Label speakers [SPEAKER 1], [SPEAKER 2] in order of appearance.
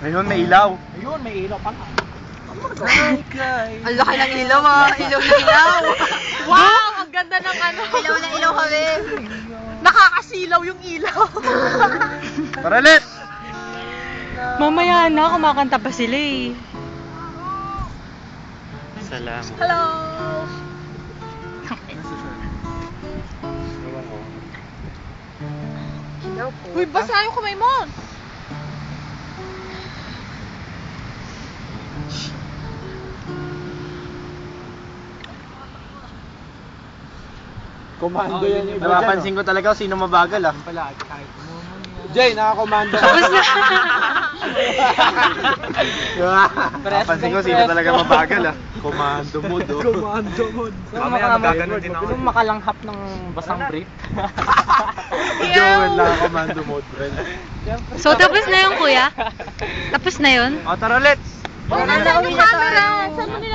[SPEAKER 1] Ayun, may ilaw.
[SPEAKER 2] Ayun, may ilaw pa nga.
[SPEAKER 3] Ang laki ng ilaw ah. Ilaw na ilaw.
[SPEAKER 4] Wow! Ang ganda ng ano.
[SPEAKER 3] Ilaw na ilaw kami.
[SPEAKER 4] Nakakasilaw yung ilaw.
[SPEAKER 1] Tara, ulit!
[SPEAKER 4] Mamaya na, kumakanta pa sila eh.
[SPEAKER 1] Salamat.
[SPEAKER 4] Hello!
[SPEAKER 3] Ilaw po.
[SPEAKER 4] Uy, basa yung kamay mo!
[SPEAKER 2] Komando yan yung iba
[SPEAKER 1] Napapansin ko talaga kung sino mabagal ah.
[SPEAKER 2] pala, kahit mo. Jay, nakakomando.
[SPEAKER 4] Tapos na.
[SPEAKER 1] Napapansin ko sino talaga mabagal ah.
[SPEAKER 2] Komando mode, oh. Komando mode.
[SPEAKER 1] Mamaya magkaganon din ako.
[SPEAKER 2] Yung makalanghap ng basang brief.
[SPEAKER 1] Joel, naka-commando mode, friend.
[SPEAKER 4] So, tapos na yung kuya? Tapos na yun?
[SPEAKER 1] O, tara, let's!
[SPEAKER 3] Wala na